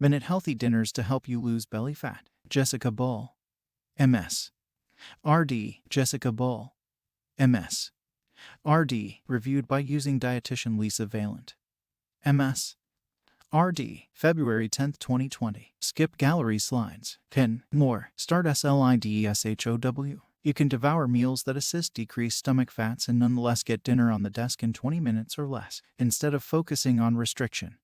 Minute healthy dinners to help you lose belly fat. Jessica Ball, MS. RD. Jessica Ball, MS. RD. Reviewed by using dietitian Lisa Valent, MS. RD. February 10, 2020. Skip gallery slides. Pin. More. Start SLIDESHOW. You can devour meals that assist decrease stomach fats and nonetheless get dinner on the desk in 20 minutes or less, instead of focusing on restriction.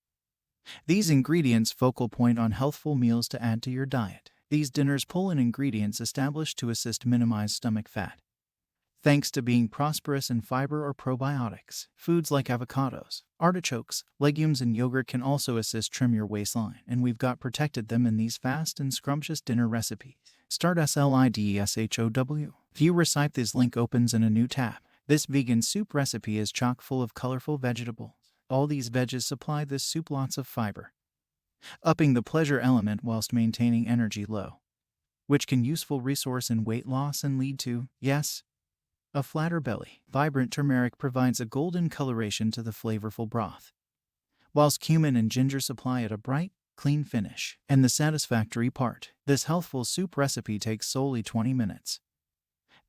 These ingredients focal point on healthful meals to add to your diet. These dinners pull in ingredients established to assist minimize stomach fat. Thanks to being prosperous in fiber or probiotics, foods like avocados, artichokes, legumes, and yogurt can also assist trim your waistline, and we've got protected them in these fast and scrumptious dinner recipes. Start SLIDESHOW. View recipe. This link opens in a new tab. This vegan soup recipe is chock full of colorful vegetables. All these veggies supply this soup lots of fiber, upping the pleasure element whilst maintaining energy low, which can useful resource in weight loss and lead to, yes, a flatter belly. Vibrant turmeric provides a golden coloration to the flavorful broth, whilst cumin and ginger supply it a bright, clean finish. And the satisfactory part, this healthful soup recipe takes solely 20 minutes.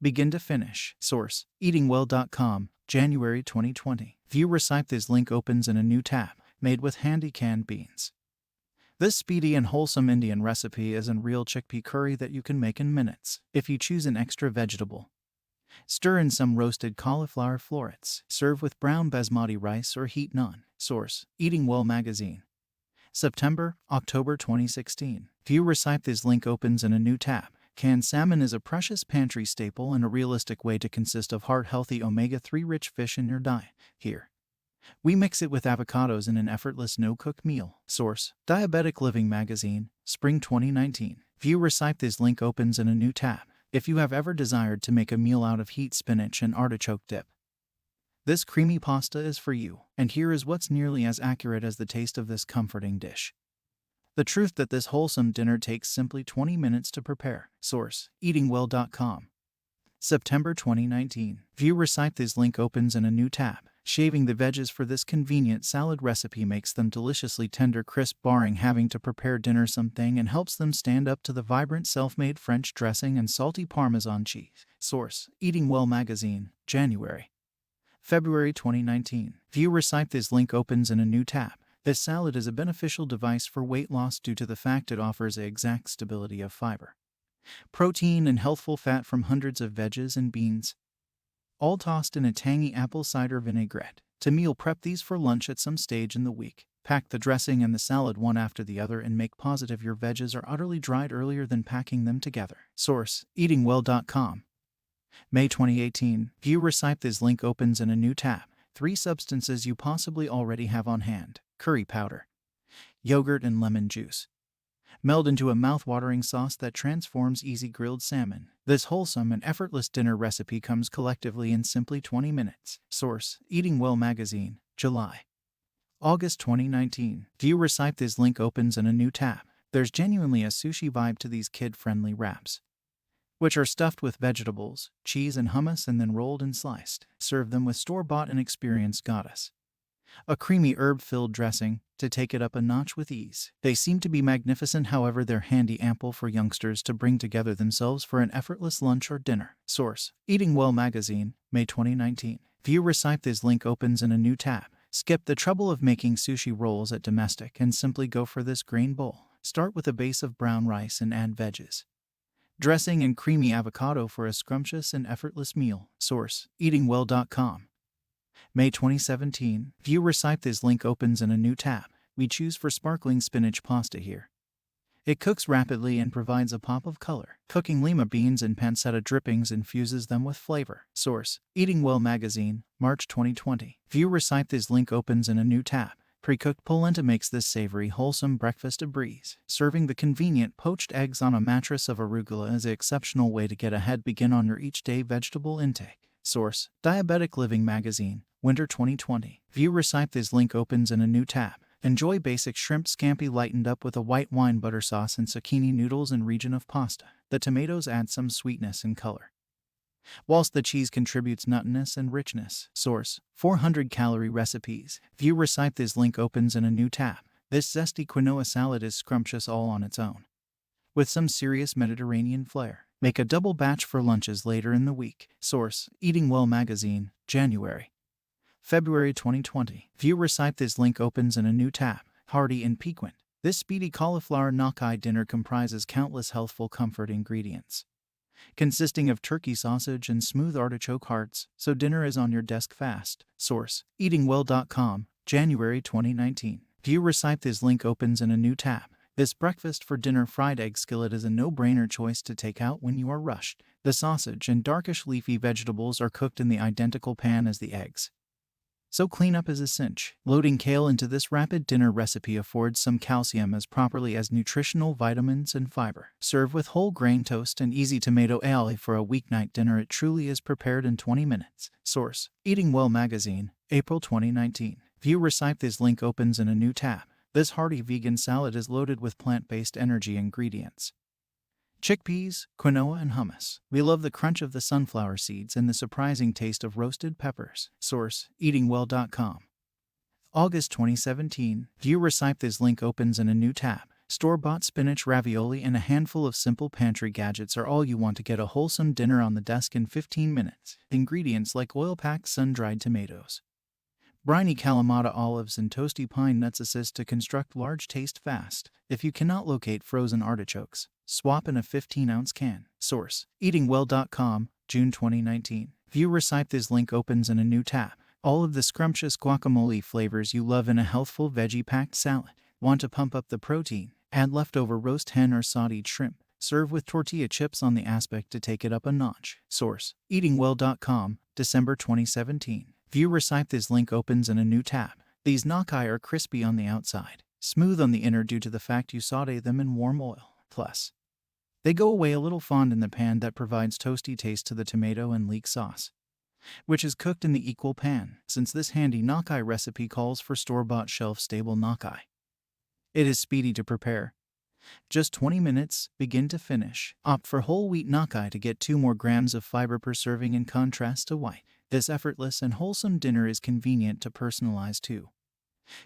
Begin to finish. Source: eatingwell.com, January 2020. View recipe. This link opens in a new tab. Made with handy canned beans. This speedy and wholesome Indian recipe is a real chickpea curry that you can make in minutes. If you choose an extra vegetable, stir in some roasted cauliflower florets. Serve with brown basmati rice or heat naan. Source: Eating Well magazine. September, October 2016. View recipe. This link opens in a new tab. Canned salmon is a precious pantry staple and a realistic way to consist of heart-healthy omega-3 rich fish in your diet. Here, we mix it with avocados in an effortless no-cook meal. Source: Diabetic Living Magazine, Spring 2019. View recipe. This link opens in a new tab. If you have ever desired to make a meal out of heat spinach and artichoke dip, this creamy pasta is for you. And here is what's nearly as accurate as the taste of this comforting dish. The truth that this wholesome dinner takes simply 20 minutes to prepare. Source: eatingwell.com. September 2019. View recipe. This link opens in a new tab. Shaving the veggies for this convenient salad recipe makes them deliciously tender crisp barring having to prepare dinner something and helps them stand up to the vibrant self-made French dressing and salty Parmesan cheese. Source: Eating Well magazine, January. February 2019. View recipe. This link opens in a new tab. This salad is a beneficial device for weight loss due to the fact it offers the exact stability of fiber, protein, and healthful fat from hundreds of veggies and beans, all tossed in a tangy apple cider vinaigrette. To meal prep these for lunch at some stage in the week. Pack the dressing and the salad one after the other and make positive your veggies are utterly dried earlier than packing them together. Source: eatingwell.com. May 2018. View recipe. This link opens in a new tab. 3 substances you possibly already have on hand: curry powder, yogurt, and lemon juice. Meld into a mouth-watering sauce that transforms easy grilled salmon. This wholesome and effortless dinner recipe comes collectively in simply 20 minutes. Source: Eating Well magazine, July. August 2019. View recipe. This link opens in a new tab. There's genuinely a sushi vibe to these kid-friendly wraps, which are stuffed with vegetables, cheese, and hummus and then rolled and sliced. Serve them with store-bought and experienced goddess, a creamy herb-filled dressing, to take it up a notch with ease. They seem to be magnificent, however they're handy ample for youngsters to bring together themselves for an effortless lunch or dinner. Source: Eating Well magazine, May 2019. View recipe. This link opens in a new tab. Skip the trouble of making sushi rolls at domestic and simply go for this grain bowl. Start with a base of brown rice and add veggies, dressing, and creamy avocado for a scrumptious and effortless meal. Source: eatingwell.com. May 2017. View recipe. This link opens in a new tab. We choose for sparkling spinach pasta here. It cooks rapidly and provides a pop of color. Cooking lima beans and pancetta drippings infuses them with flavor. Source: Eating Well magazine, March 2020. View recipe. This link opens in a new tab. Pre-cooked polenta makes this savory, wholesome breakfast a breeze. Serving the convenient poached eggs on a mattress of arugula is an exceptional way to get ahead. Begin on your each-day vegetable intake. Source: Diabetic Living magazine, Winter 2020. View recipe. This link opens in a new tab. Enjoy basic shrimp scampi lightened up with a white wine butter sauce and zucchini noodles and region of pasta. The tomatoes add some sweetness and color, whilst the cheese contributes nuttiness and richness. Source: 400-calorie recipes. View recipe. This link opens in a new tab. This zesty quinoa salad is scrumptious all on its own, with some serious Mediterranean flair. Make a double batch for lunches later in the week. Source: Eating Well Magazine, January. February 2020. View recipe. This link opens in a new tab. Hearty and piquant. This speedy cauliflower gnocchi dinner comprises countless healthful comfort ingredients, consisting of turkey sausage and smooth artichoke hearts, so dinner is on your desk fast. Source: eatingwell.com, January 2019. View recipe. This link opens in a new tab. This breakfast for dinner fried egg skillet is a no-brainer choice to take out when you are rushed. The sausage and darkish leafy vegetables are cooked in the identical pan as the eggs, so cleanup is a cinch. Loading kale into this rapid dinner recipe affords some calcium as properly as nutritional vitamins and fiber. Serve with whole grain toast and easy tomato aioli for a weeknight dinner. It truly is prepared in 20 minutes. Source: Eating Well Magazine, April 2019. View recipe. This link opens in a new tab. This hearty vegan salad is loaded with plant-based energy ingredients: chickpeas, quinoa, and hummus. We love the crunch of the sunflower seeds and the surprising taste of roasted peppers. Source: eatingwell.com. August 2017. View recipe. This link opens in a new tab. Store-bought spinach ravioli and a handful of simple pantry gadgets are all you want to get a wholesome dinner on the desk in 15 minutes. Ingredients like oil-packed sun-dried tomatoes, briny Kalamata olives, and toasty pine nuts assist to construct large taste fast. If you cannot locate frozen artichokes, swap in a 15-ounce can. Source: eatingwell.com, June 2019. View recipe. This link opens in a new tab. All of the scrumptious guacamole flavors you love in a healthful veggie-packed salad. Want to pump up the protein? Add leftover roast hen or sauteed shrimp. Serve with tortilla chips on the aspect to take it up a notch. Source: eatingwell.com, December 2017. View recipe. This link opens in a new tab. These gnocchi are crispy on the outside, smooth on the inner due to the fact you saute them in warm oil. Plus, they go away a little fond in the pan that provides toasty taste to the tomato and leek sauce, which is cooked in the equal pan. Since this handy gnocchi recipe calls for store-bought shelf-stable gnocchi, it is speedy to prepare. Just 20 minutes, begin to finish. Opt for whole wheat gnocchi to get 2 more grams of fiber per serving in contrast to white. This effortless and wholesome dinner is convenient to personalize too.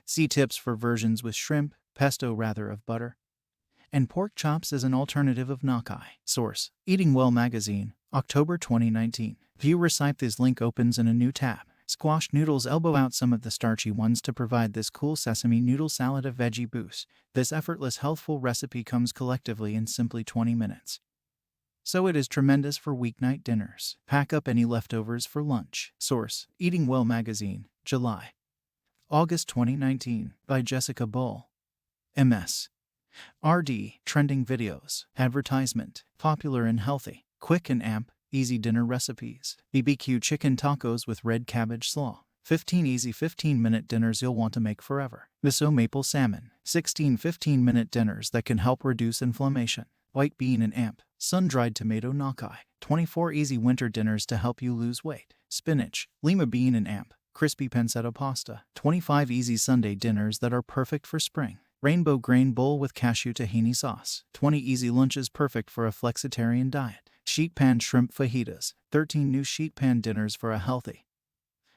See tips for versions with shrimp, pesto rather of butter, and pork chops as an alternative of gnocchi. Source: Eating Well Magazine, October 2019. View recipe. This link opens in a new tab. Squash noodles. Elbow out some of the starchy ones to provide this cool sesame noodle salad a veggie boost. This effortless healthful recipe comes collectively in simply 20 minutes. So it is tremendous for weeknight dinners. Pack up any leftovers for lunch. Source: Eating Well Magazine, July. August 2019. By Jessica Bull, MS. RD. Trending videos. Advertisement. Popular and healthy. Quick and amp. Easy dinner recipes. BBQ chicken tacos with red cabbage slaw. 15 easy 15-minute dinners you'll want to make forever. Miso maple salmon. 16 15-minute dinners that can help reduce inflammation. White bean and amp. Sun-dried tomato gnocchi. 24 easy winter dinners to help you lose weight. Spinach, lima bean and amp. Crispy pancetta pasta. 25 easy Sunday dinners that are perfect for spring. Rainbow grain bowl with cashew tahini sauce. 20 easy lunches perfect for a flexitarian diet. Sheet pan shrimp fajitas. 13 new sheet pan dinners for a healthy,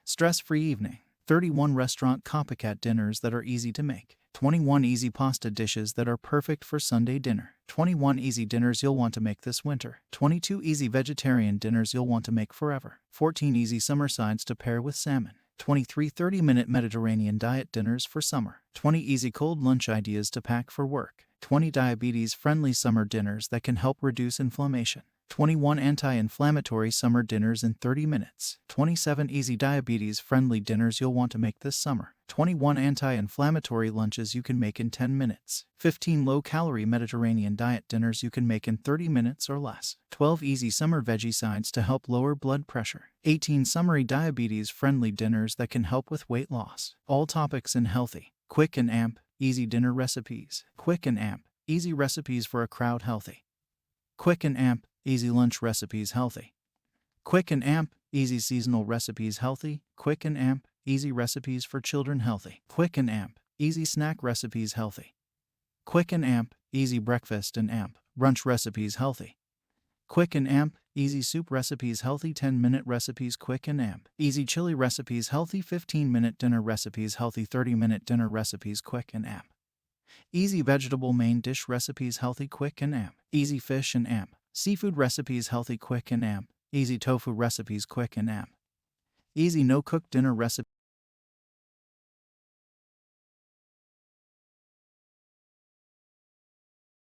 stress-free evening. 31 restaurant copycat dinners that are easy to make. 21 easy pasta dishes that are perfect for Sunday dinner. 21 easy dinners you'll want to make this winter. 22 easy vegetarian dinners you'll want to make forever. 14 easy summer sides to pair with salmon. 23 30-minute Mediterranean diet dinners for summer. 20 easy cold lunch ideas to pack for work. 20 diabetes-friendly summer dinners that can help reduce inflammation. 21 anti-inflammatory summer dinners in 30 minutes. 27 easy diabetes-friendly dinners you'll want to make this summer. 21 anti-inflammatory lunches you can make in 10 minutes. 15 low-calorie Mediterranean diet dinners you can make in 30 minutes or less. 12 easy summer veggie sides to help lower blood pressure. 18 summery diabetes-friendly dinners that can help with weight loss. All topics in healthy, quick and amp, easy dinner recipes. Quick and amp, easy recipes for a crowd healthy. Quick and amp, easy lunch recipes healthy. Quick and amp, easy seasonal recipes healthy. Quick and amp, easy recipes for children healthy. Quick and amp, easy snack recipes healthy. Quick and amp, easy breakfast and amp, brunch recipes healthy. Quick and amp, easy soup recipes healthy. 10-minute recipes. Quick and amp, easy chili recipes healthy. 15-minute dinner recipes healthy. 30-minute dinner recipes. Quick and amp, Easy vegetable main dish recipes healthy, quick, and am. Easy fish and am. Seafood recipes healthy, quick, and am. Easy tofu recipes quick and am. Easy no-cook dinner recipe.